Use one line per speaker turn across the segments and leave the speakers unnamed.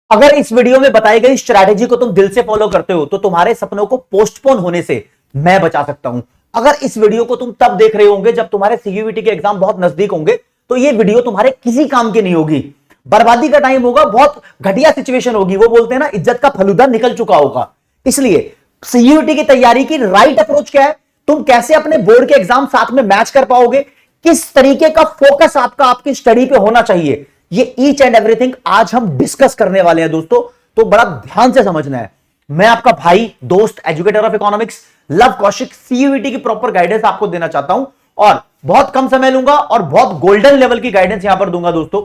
अगर इस वीडियो में बताई गई स्ट्रैटेजी को तुम दिल से फॉलो करते हो तो तुम्हारे सपनों को पोस्टपोन होने से मैं बचा सकता हूं। अगर इस वीडियो को तुम तब देख रहे होंगे जब तुम्हारे सीयूईटी के एग्जाम बहुत नजदीक होंगे तो ये वीडियो तुम्हारे किसी काम की नहीं होगी, बर्बादी का टाइम होगा, बहुत घटिया सिचुएशन होगी। वो बोलते हैं ना, इज्जत का फलूदा निकल चुका होगा। इसलिए सीयूईटी की तैयारी की राइट अप्रोच क्या है, तुम कैसे अपने बोर्ड के एग्जाम साथ में मैच कर पाओगे, किस तरीके का फोकस आपका आपकी स्टडी पे होना चाहिए, ये ईच एंड एवरीथिंग आज हम डिस्कस करने वाले हैं दोस्तों। तो बड़ा ध्यान से समझना है। मैं आपका भाई, दोस्त, educator of economics love Kaushik CUET की प्रॉपर गाइडेंस आपको देना चाहता हूं और बहुत कम समय लूंगा और बहुत गोल्डन लेवल की गाइडेंस यहां पर दूंगा। दोस्तों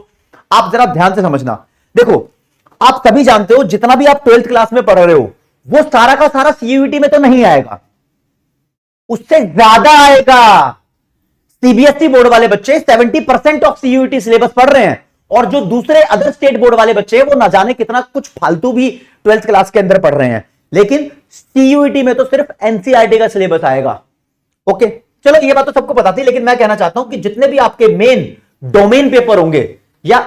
आप जरा ध्यान से समझना। देखो, आप सभी जानते हो जितना भी आप 12th क्लास में पढ़ रहे हो वो सारा का सारा सीयूईटी में तो नहीं आएगा, उससे ज्यादा आएगा। सीबीएसई बोर्ड वाले बच्चे 70% ऑफ सीयूईटी सिलेबस पढ़ रहे हैं और जो दूसरे अदर स्टेट बोर्ड वाले बच्चे हैं वो ना जाने कितना कुछ फालतू भी 12th क्लास के अंदर पढ़ रहे हैं। लेकिन सीयूईटी में तो सिर्फ एनसीईआरटी का सिलेबस आएगा। ओके, चलो ये बात तो सबको पता थी, लेकिन मैं कहना चाहता हूं कि जितने भी आपके मेन डोमेन पेपर होंगे या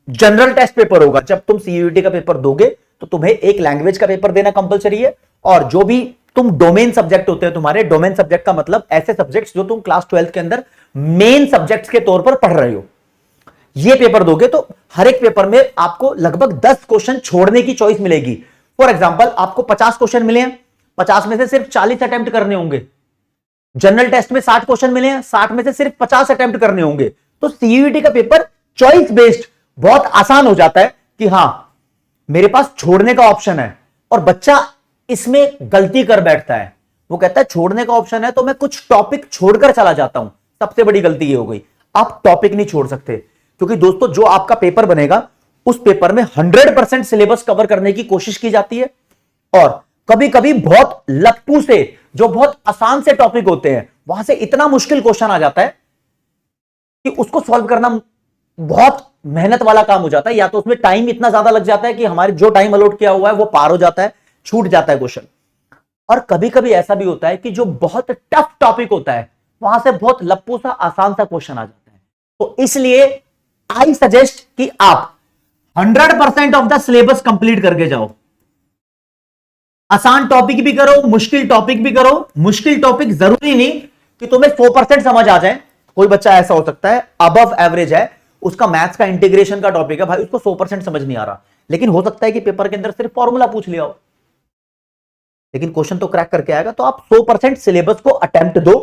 जनरल टेस्ट पेपर होगा, जब तुम सीयूईटी का पेपर दोगे तो तुम्हें एक लैंग्वेज का पेपर देना कंपलसरी है और जो भी तुम डोमेन सब्जेक्ट होते हैं, तुम्हारे डोमेन सब्जेक्ट का मतलब ऐसे सब्जेक्ट्स जो तुम क्लास 12th के अंदर मेन सब्जेक्ट्स के तौर पर पढ़ रहे हो, ये पेपर दोगे तो हर एक पेपर में आपको लगभग 10 क्वेश्चन छोड़ने की चॉइस मिलेगी। फॉर एग्जांपल, आपको 50 क्वेश्चन मिले हैं, 50 में से सिर्फ 40 अटेम्प्ट करने होंगे। जनरल टेस्ट में 60 क्वेश्चन मिले हैं, 60 में से सिर्फ 50 अटेम्प्ट करने होंगे। तो सीयूईटी का पेपर चॉइस बेस्ड बहुत आसान हो जाता है कि हां, मेरे पास छोड़ने का ऑप्शन है। और बच्चा इसमें गलती कर बैठता है, वो कहता है छोड़ने का ऑप्शन है तो मैं कुछ टॉपिक छोड़कर चला जाता हूं। सबसे बड़ी गलती ये हो गई, आप टॉपिक नहीं छोड़ सकते, क्योंकि दोस्तों जो आपका पेपर बनेगा उस पेपर में 100% सिलेबस कवर करने की कोशिश की जाती है और कभी कभी बहुत लप्पू से, जो बहुत आसान से टॉपिक होते हैं, वहां से इतना मुश्किल क्वेश्चन आ जाता है कि उसको सॉल्व करना बहुत मेहनत वाला काम हो जाता है, या तो उसमें टाइम इतना ज्यादा लग जाता है कि हमारे जो टाइम अलॉट किया हुआ है वो पार हो जाता है, छूट जाता है क्वेश्चन। और कभी कभी ऐसा भी होता है कि जो बहुत टफ टॉपिक होता है वहां से बहुत लप्पू सा आसान सा क्वेश्चन आ जाता है। तो इसलिए आई सजेस्ट कि आप 100% ऑफ द सिलेबस कंप्लीट करके जाओ। आसान टॉपिक भी करो, मुश्किल टॉपिक भी करो। मुश्किल टॉपिक जरूरी नहीं कि तुम्हें 100% समझ आ जाए। कोई बच्चा ऐसा हो सकता है अबव एवरेज है, उसका मैथ्स का इंटीग्रेशन का टॉपिक है, भाई उसको 100% समझ नहीं आ रहा, लेकिन हो सकता है कि पेपर के अंदर सिर्फ फॉर्मूला पूछ लिया हो, लेकिन क्वेश्चन तो क्रैक करके आएगा। तो आप 100% सिलेबस को अटेम्प्ट दो,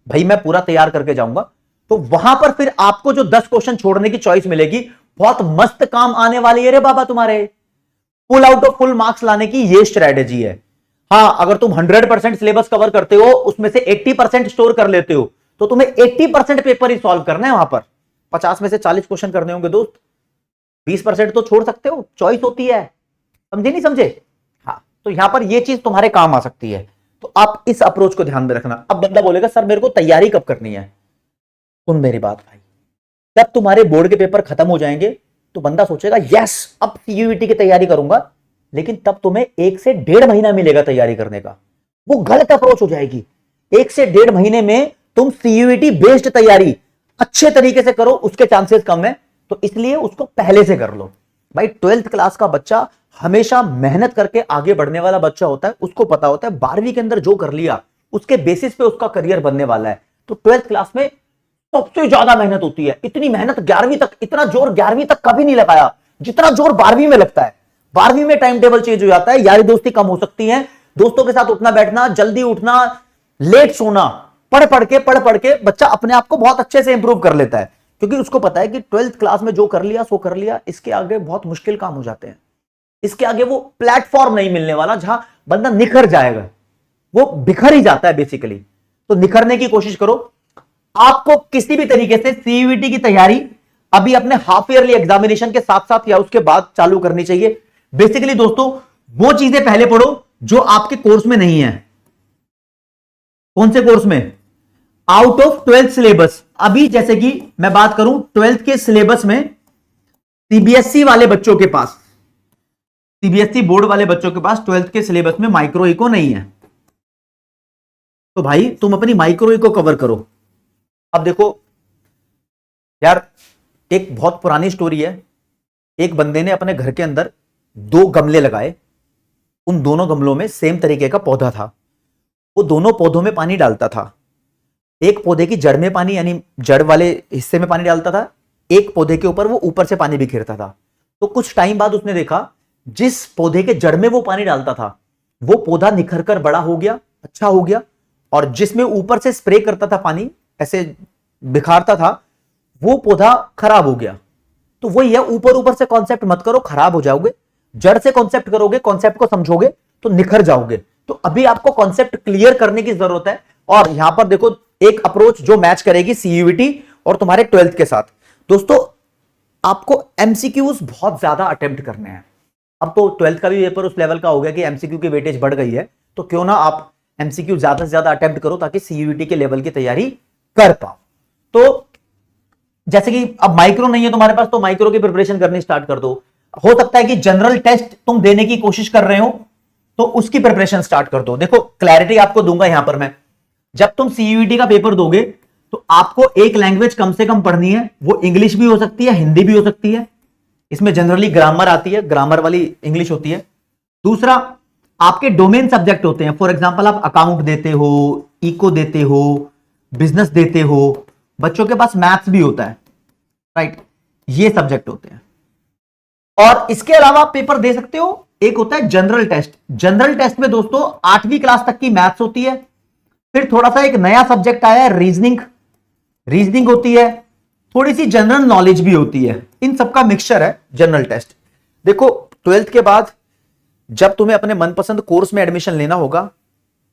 भाई मैं पूरा तैयार करके जाऊंगा। तो वहां पर फिर आपको जो 10 क्वेश्चन छोड़ने की चॉइस मिलेगी, बहुत मस्त काम आने वाली है रे बाबा तुम्हारे। Full out of full marks लाने की ये स्ट्रेटेजी है। हां, अगर तुम 100% सिलेबस कवर करते हो, उसमें से 80% स्टोर कर लेते हो, तो तुम्हें 80% पेपर ही सॉल्व करना है। वहां पर 50 में से 40 क्वेश्चन करने होंगे दोस्त, 20% तो छोड़ सकते हो, चॉइस होती है। समझे नहीं समझे? हाँ, तो यहां पर ये चीज तुम्हारे काम आ सकती है। तो आप इस अप्रोच को ध्यान में रखना। अब बंदा बोलेगा सर मेरे को तैयारी कब करनी है? सुन मेरी बात भाई, जब तुम्हारे बोर्ड के पेपर खत्म हो जाएंगे तो बंदा सोचेगा यस अब सीयूईटी की तैयारी करूंगा, लेकिन तब तुम्हें 1 से 1.5 महीना मिलेगा तैयारी करने का। वो गलत अप्रोच हो जाएगी। 1 से 1.5 महीने में तुम सीयूईटी बेस्ड तैयारी अच्छे तरीके से करो, उसके चांसेस कम है, तो इसलिए उसको पहले से कर लो। भाई 12th क्लास का बच्चा हमेशा मेहनत करके आगे बढ़ने वाला बच्चा होता है, उसको पता होता है 12वीं के अंदर जो कर लिया उसके बेसिस पे उसका करियर बनने वाला है। तो 12th क्लास में सबसे ज्यादा मेहनत होती है। इतनी मेहनत 11वीं तक, इतना जोर 11वीं तक कभी नहीं लगाया जितना जोर 12वीं में लगता है। 12वीं में टाइम टेबल चेंज हो जाता है, यारी दोस्ती कम हो सकती है, दोस्तों के साथ उठना बैठना, जल्दी उठना, लेट सोना, पढ़ पढ़ के बच्चा अपने आप को बहुत अच्छे से इंप्रूव कर लेता है, क्योंकि उसको पता है कि 12th क्लास में जो कर लिया सो कर लिया, इसके आगे बहुत मुश्किल काम हो जाते हैं। इसके आगे वो प्लेटफॉर्म नहीं मिलने वाला जहां बंदा निखर जाएगा, वो बिखर ही जाता है बेसिकली। तो निखरने की कोशिश करो। आपको किसी भी तरीके से सीयूईटी की तैयारी अभी अपने हाफ ईयरली एग्जामिनेशन के साथ साथ या उसके बाद चालू करनी चाहिए। बेसिकली दोस्तों वो चीजें पहले पढ़ो जो आपके कोर्स में नहीं है। कौन से कोर्स में? Out of 12th syllabus. अभी जैसे कि मैं बात करूं 12th के सिलेबस में, सीबीएसई वाले बच्चों के पास, सीबीएसई बोर्ड वाले बच्चों के पास 12th के सिलेबस में माइक्रो इको नहीं है, तो भाई तुम अपनी माइक्रो इको कवर करो। अब देखो यार, एक बहुत पुरानी स्टोरी है। एक बंदे ने अपने घर के अंदर दो गमले लगाए, उन दोनों गमलों में सेम तरीके का पौधा था, वो दोनों पौधों में पानी डालता था। एक पौधे की जड़ में पानी, यानी जड़ वाले हिस्से में पानी डालता था, एक पौधे के ऊपर वो ऊपर से पानी बिखेरता था। तो कुछ टाइम बाद उसने देखा जिस पौधे के जड़ में वो पानी डालता था वो पौधा निखर कर बड़ा हो गया, अच्छा हो गया, और जिसमें ऊपर से स्प्रे करता था पानी, ऐसे बिखारता था, वो पौधा खराब हो गया। तो वही है, ऊपर ऊपर से कॉन्सेप्ट मत करो, खराब हो जाओगे। जड़ से कॉन्सेप्ट करोगे, कॉन्सेप्ट को समझोगे तो निखर जाओगे। तो अभी आपको कॉन्सेप्ट क्लियर करने की जरूरत है। और यहां पर देखो एक अप्रोच जो मैच करेगी सीयूईटी और तुम्हारे 12th के साथ। दोस्तों आपको एमसीक्यूज बहुत ज्यादा अटेम्प्ट करने हैं। अब तो 12th का भी पेपर उस लेवल का हो गया कि एमसीक्यू की वेटेज बढ़ गई है, तो क्यों ना आप एमसीक्यू ज्यादा से ज्यादा अटेम्प्ट करो ताकि सीयूईटी के लेवल की तैयारी कर पाओ। तो जैसे कि अब माइक्रो नहीं है तुम्हारे पास, तो माइक्रो की प्रिपरेशन करनी स्टार्ट कर दो। हो सकता है कि जनरल टेस्ट तुम देने की कोशिश कर रहे हो तो उसकी प्रिपरेशन स्टार्ट कर दो। देखो क्लैरिटी आपको दूंगा यहां पर मैं, जब तुम सीयूईटी का पेपर दोगे तो आपको एक लैंग्वेज कम से कम पढ़नी है। वो इंग्लिश भी हो सकती है, हिंदी भी हो सकती है, इसमें जनरली ग्रामर आती है, ग्रामर वाली इंग्लिश होती है। दूसरा, आपके डोमेन सब्जेक्ट होते हैं। फॉर एग्जांपल आप अकाउंट देते हो, इको देते हो, बिजनेस देते हो, बच्चों के पास मैथ्स भी होता है, राइट, ये सब्जेक्ट होते हैं। और इसके अलावा आप पेपर दे सकते हो, एक होता है जनरल टेस्ट। जनरल टेस्ट में दोस्तों 8वीं क्लास तक की मैथ्स होती है, फिर थोड़ा सा एक नया सब्जेक्ट आया है रीजनिंग, रीजनिंग होती है, थोड़ी सी जनरल नॉलेज भी होती है, इन सबका मिक्सचर है जनरल टेस्ट। देखो 12th के बाद जब तुम्हें अपने मनपसंद कोर्स में एडमिशन लेना होगा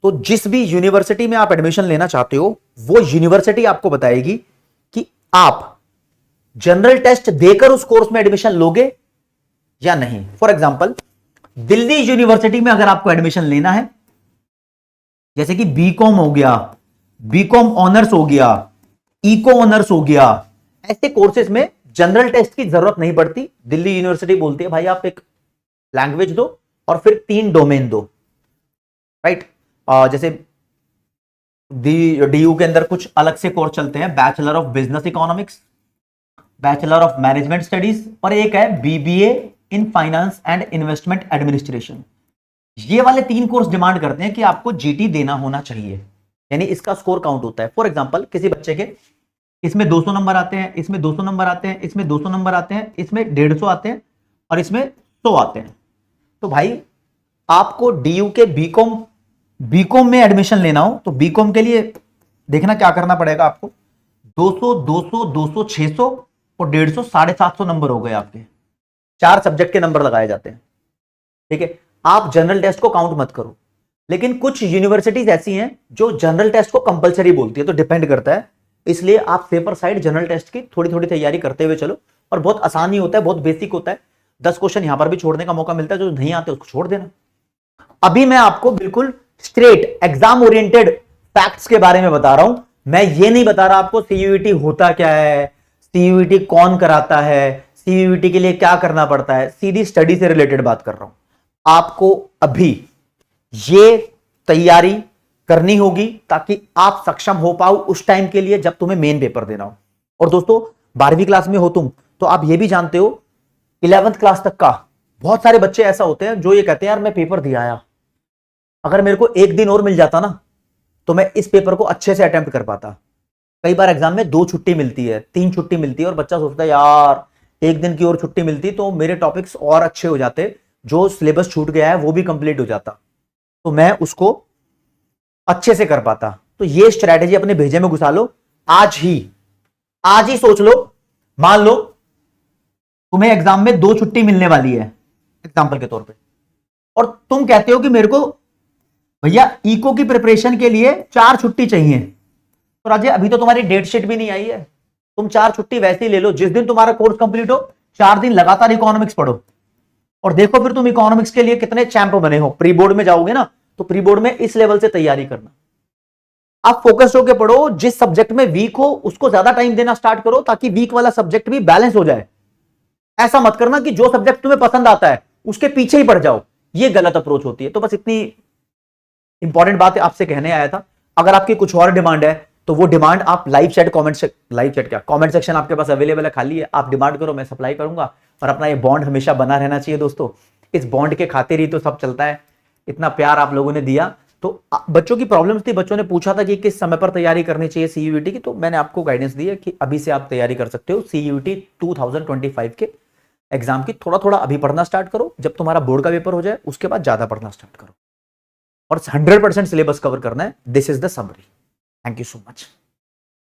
तो जिस भी यूनिवर्सिटी में आप एडमिशन लेना चाहते हो वो यूनिवर्सिटी आपको बताएगी कि आप जनरल टेस्ट देकर उस कोर्स में एडमिशन लोगे या नहीं। फॉर एग्जाम्पल दिल्ली यूनिवर्सिटी में अगर आपको एडमिशन लेना है, जैसे कि बीकॉम हो गया, बीकॉम ऑनर्स हो गया, इको ऑनर्स हो गया, ऐसे कोर्सेज में जनरल टेस्ट की जरूरत नहीं पड़ती। दिल्ली यूनिवर्सिटी बोलती है भाई आप एक लैंग्वेज दो और फिर 3 डोमेन दो, राइट। जैसे डीयू के अंदर कुछ अलग से कोर्स चलते हैं, bachelor of business economics, bachelor of management studies, और एक है BBA in finance and investment administration. ये वाले 3 कोर्स डिमांड करते हैं कि आपको जीटी देना होना चाहिए, यानी इसका स्कोर काउंट होता है। फॉर एग्जांपल किसी बच्चे के इसमें 200 नंबर आते हैं, इसमें 200 नंबर आते हैं, इसमें 200 नंबर आते हैं, इसमें 150 आते हैं और इसमें 100 आते हैं। तो भाई आपको डीयू के बीकॉम में एडमिशन लेना हो तो बीकॉम के लिए देखना क्या करना पड़ेगा आपको। 200 200 200 600 और 150 750 नंबर हो गए आपके। 4 सब्जेक्ट के नंबर लगाए जाते हैं, ठीक है। आप जनरल टेस्ट को काउंट मत करो। लेकिन कुछ यूनिवर्सिटीज ऐसी हैं जो जनरल टेस्ट को कंपलसरी बोलती है, तो डिपेंड करता है। इसलिए आप सेपर साइड जनरल टेस्ट की थोड़ी थोड़ी तैयारी करते हुए चलो, और बहुत आसानी होता है, बहुत बेसिक होता है। 10 क्वेश्चन यहां पर भी छोड़ने का मौका मिलता है, जो नहीं आते उसको छोड़ देना। अभी मैं आपको बिल्कुल स्ट्रेट एग्जाम ओरिएंटेड फैक्ट्स के बारे में बता रहा हूं। मैं ये नहीं बता रहा आपको सीयूईटी होता क्या है, सीयूईटी कौन कराता है, सीयूईटी के लिए क्या करना पड़ता है। सीधी स्टडी से रिलेटेड बात कर रहा हूं। आपको अभी ये तैयारी करनी होगी ताकि आप सक्षम हो पाओ उस टाइम के लिए जब तुम्हें मेन पेपर देना हो। और दोस्तों 12वीं क्लास में हो तुम, तो आप ये भी जानते हो 11th क्लास तक का बहुत सारे बच्चे ऐसा होते हैं जो ये कहते हैं यार मैं पेपर दिया आया, अगर मेरे को एक दिन और मिल जाता ना तो मैं इस पेपर को अच्छे से अटेम्प्ट कर पाता। कई बार एग्जाम में 2 छुट्टी मिलती है, 3 छुट्टी मिलती है, और बच्चा सोचता है यार एक दिन की और छुट्टी मिलती तो मेरे टॉपिक्स और अच्छे हो जाते, जो सिलेबस छूट गया है वो भी कंप्लीट हो जाता, तो मैं उसको अच्छे से कर पाता। तो ये स्ट्रैटेजी अपने भेजे में घुसा लो आज ही सोच लो। मान लो तुम्हें एग्जाम में 2 छुट्टी मिलने वाली है एग्जाम्पल के तौर पे, और तुम कहते हो कि मेरे को भैया इको की प्रिपरेशन के लिए 4 छुट्टी चाहिए। तो राजे अभी तो तुम्हारी डेट शीट भी नहीं आई है, तुम 4 छुट्टी वैसे ही ले लो। जिस दिन तुम्हारा कोर्स कंप्लीट हो 4 दिन लगातार इकोनॉमिक्स पढ़ो, और देखो फिर तुम इकोनॉमिक्स के लिए कितने चैंप बने हो। प्री बोर्ड में जाओगे ना तो प्री बोर्ड में इस लेवल से तैयारी करना। आप फोकस्ड होकर पढ़ो, जिस सब्जेक्ट में वीक हो उसको ज्यादा टाइम देना स्टार्ट करो ताकि वीक वाला सब्जेक्ट भी बैलेंस हो जाए। ऐसा मत करना कि जो सब्जेक्ट तुम्हें पसंद आता है उसके पीछे ही पढ़ जाओ, ये गलत अप्रोच होती है। तो बस इतनी इंपॉर्टेंट बात आपसे कहने आया था। अगर आपकी कुछ और डिमांड है तो वो डिमांड आप कमेंट सेक्शन आपके पास अवेलेबल है, खाली है, आप डिमांड करो, मैं सप्लाई करूंगा। और अपना ये बॉन्ड हमेशा बना रहना चाहिए दोस्तों। इस बॉन्ड के खातिर ही तो सब चलता है। इतना प्यार आप लोगों ने दिया। तो बच्चों की प्रॉब्लम्स थी, बच्चों ने पूछा था कि किस समय पर तैयारी करनी चाहिए सीयूईटी की, तो मैंने आपको गाइडेंस दी है कि अभी से आप तैयारी कर सकते हो सीयूईटी 2025 के एग्जाम की। थोड़ा थोड़ा अभी पढ़ना स्टार्ट करो, जब तुम्हारा बोर्ड का पेपर हो जाए उसके बाद ज्यादा पढ़ना स्टार्ट करो, और 100% सिलेबस कवर करना है। This is the summary. Thank you so much.